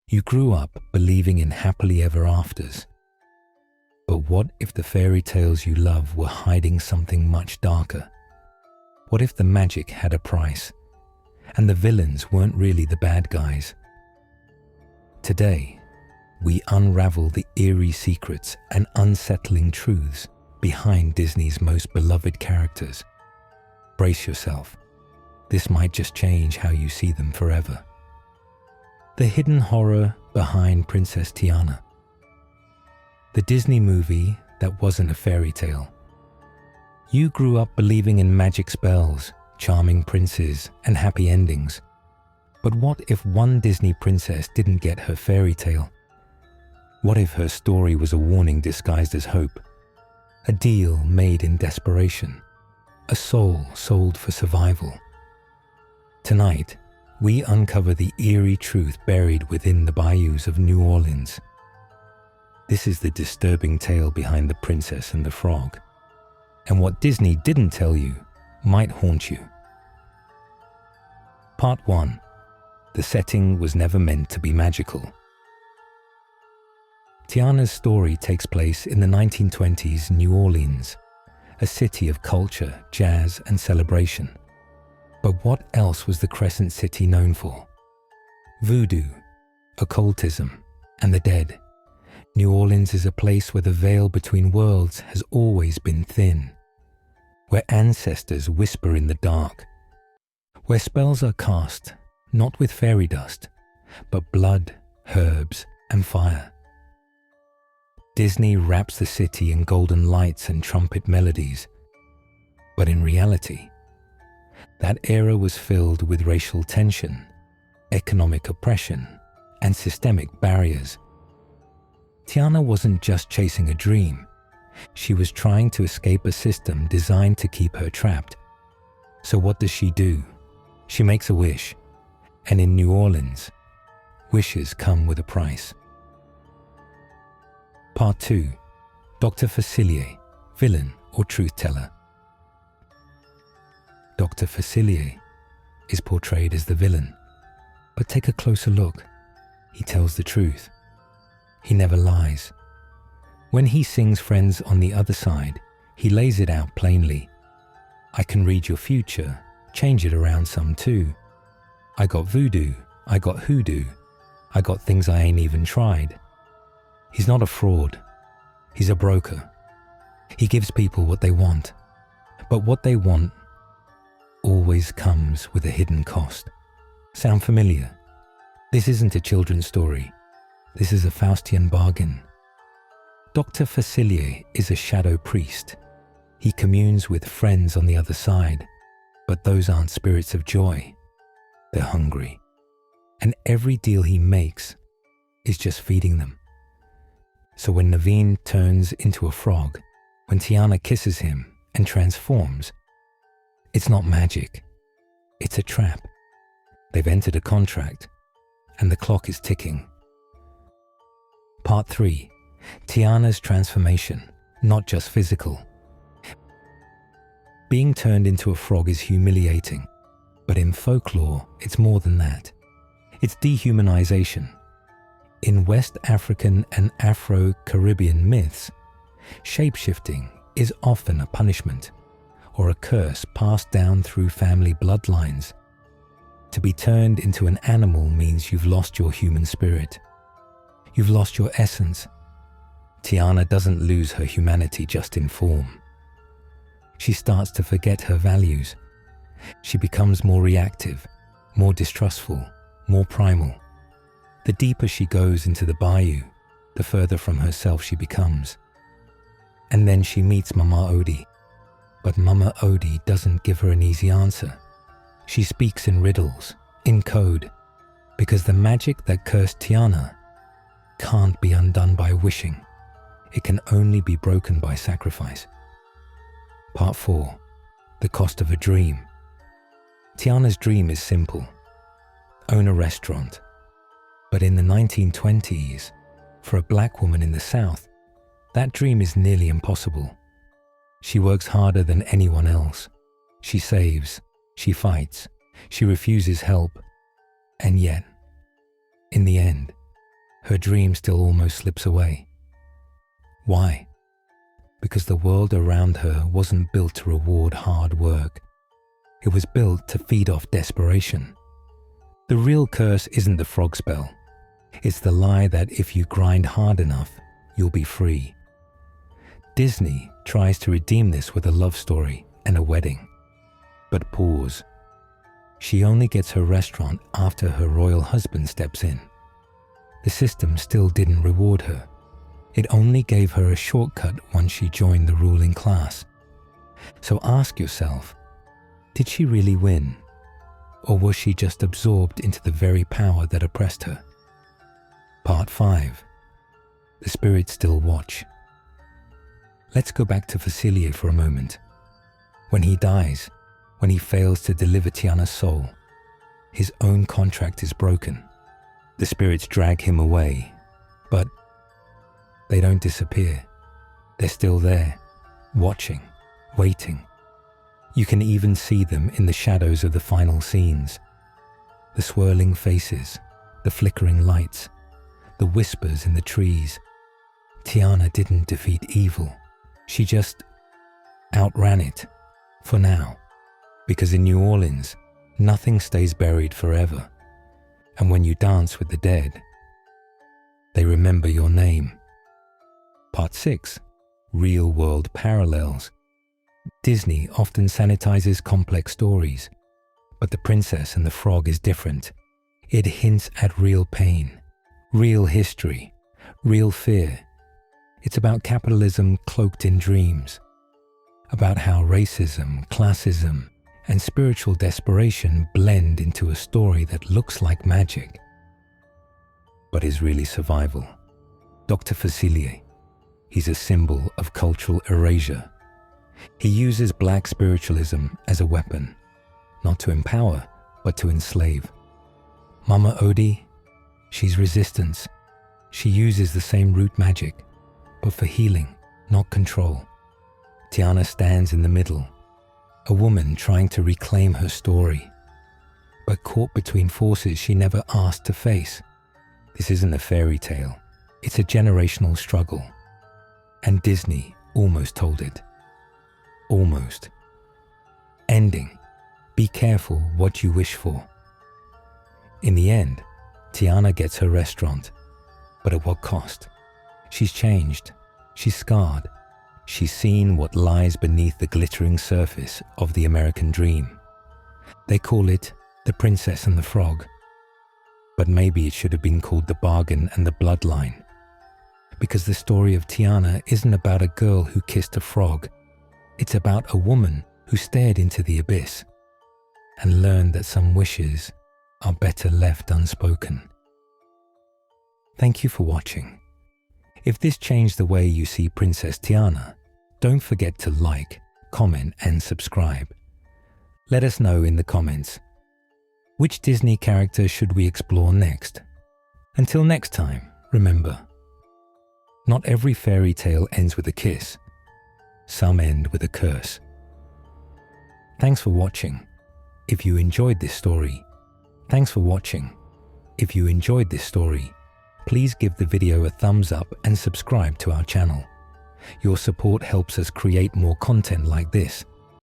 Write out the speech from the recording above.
You grew up believing in happily ever afters. But what if the fairy tales you love were hiding something much darker? What if the magic had a price, and the villains weren't really the bad guys? Today, we unravel the eerie secrets and unsettling truths behind Disney's most beloved characters. Brace yourself. This might just change how you see them forever. The hidden horror behind Princess Tiana. The Disney movie that wasn't a fairy tale. You grew up believing in magic spells, charming princes, and happy endings. But what if one Disney princess didn't get her fairy tale? What if her story was a warning disguised as hope? A deal made in desperation? A soul sold for survival? Tonight, we uncover the eerie truth buried within the bayous of New Orleans. This is the disturbing tale behind The Princess and the Frog. And what Disney didn't tell you might haunt you. Part 1. The setting was never meant to be magical. Tiana's story takes place in the 1920s New Orleans, a city of culture, jazz, and celebration. But what else was the Crescent City known for? Voodoo, occultism, and the dead. New Orleans is a place where the veil between worlds has always been thin, where ancestors whisper in the dark, where spells are cast not with fairy dust, but blood, herbs, and fire. Disney wraps the city in golden lights and trumpet melodies, but in reality, that era was filled with racial tension, economic oppression, and systemic barriers. Tiana wasn't just chasing a dream. She was trying to escape a system designed to keep her trapped. So what does she do? She makes a wish. And in New Orleans, wishes come with a price. Part 2. Dr. Facilier, villain or truth teller. Dr. Facilier is portrayed as the villain, but take a closer look. He tells the truth. He never lies. When he sings Friends on the Other Side, he lays it out plainly. I can read your future, change it around some too. I got voodoo, I got hoodoo, I got things I ain't even tried. He's not a fraud. He's a broker. He gives people what they want, but what they want always comes with a hidden cost. Sound familiar? This isn't a children's story. This is a Faustian bargain. Dr. Facilier is a shadow priest. He communes with friends on the other side, but those aren't spirits of joy. They're hungry. And every deal he makes is just feeding them. So when Naveen turns into a frog, when Tiana kisses him and transforms, it's not magic. It's a trap. They've entered a contract, and the clock is ticking. Part 3. Tiana's transformation, not just physical. Being turned into a frog is humiliating, but in folklore, it's more than that. It's dehumanization. In West African and Afro-Caribbean myths, shapeshifting is often a punishment or a curse passed down through family bloodlines. To be turned into an animal means you've lost your human spirit. You've lost your essence. Tiana doesn't lose her humanity just in form. She starts to forget her values. She becomes more reactive, more distrustful, more primal. The deeper she goes into the bayou, the further from herself she becomes. And then she meets Mama Odie. But Mama Odie doesn't give her an easy answer. She speaks in riddles, in code, because the magic that cursed Tiana can't be undone by wishing. It can only be broken by sacrifice. Part 4. The cost of a dream. Tiana's dream is simple. Own a restaurant. But in the 1920s, for a black woman in the South, that dream is nearly impossible. She works harder than anyone else. She saves, she fights, she refuses help. And yet, in the end, her dream still almost slips away. Why? Because the world around her wasn't built to reward hard work. It was built to feed off desperation. The real curse isn't the frog spell. It's the lie that if you grind hard enough, you'll be free. Disney tries to redeem this with a love story and a wedding. But pause. She only gets her restaurant after her royal husband steps in. The system still didn't reward her. It only gave her a shortcut once she joined the ruling class. So ask yourself, did she really win? Or was she just absorbed into the very power that oppressed her? Part 5. The spirits still watch. Let's go back to Facilier for a moment. When he dies, when he fails to deliver Tiana's soul, his own contract is broken. The spirits drag him away, but they don't disappear. They're still there, watching, waiting. You can even see them in the shadows of the final scenes. The swirling faces, the flickering lights, the whispers in the trees. Tiana didn't defeat evil. She just outran it, for now. Because in New Orleans, nothing stays buried forever. And when you dance with the dead, they remember your name. Part 6. Real-world parallels. Disney often sanitizes complex stories, but The Princess and the Frog is different. It hints at real pain, real history, real fear. It's about capitalism cloaked in dreams, about how racism, classism, and spiritual desperation blend into a story that looks like magic, but is really survival. Dr. Facilier, he's a symbol of cultural erasure. He uses black spiritualism as a weapon, not to empower, but to enslave. Mama Odie, she's resistance. She uses the same root magic, but for healing, not control. Tiana stands in the middle, a woman trying to reclaim her story, but caught between forces she never asked to face. This isn't a fairy tale. It's a generational struggle. And Disney almost told it. Almost. Ending. Be careful what you wish for. In the end, Tiana gets her restaurant. But at what cost? She's changed. She's scarred. She's seen what lies beneath the glittering surface of the American dream. They call it The Princess and the Frog. But maybe it should have been called The Bargain and the Bloodline. Because the story of Tiana isn't about a girl who kissed a frog. It's about a woman who stared into the abyss and learned that some wishes are better left unspoken. Thank you for watching. If this changed the way you see Princess Tiana, don't forget to like, comment, and subscribe. Let us know in the comments. Which Disney character should we explore next? Until next time, remember, not every fairy tale ends with a kiss. Some end with a curse. Thanks for watching. If you enjoyed this story, please give the video a thumbs up and subscribe to our channel. Your support helps us create more content like this.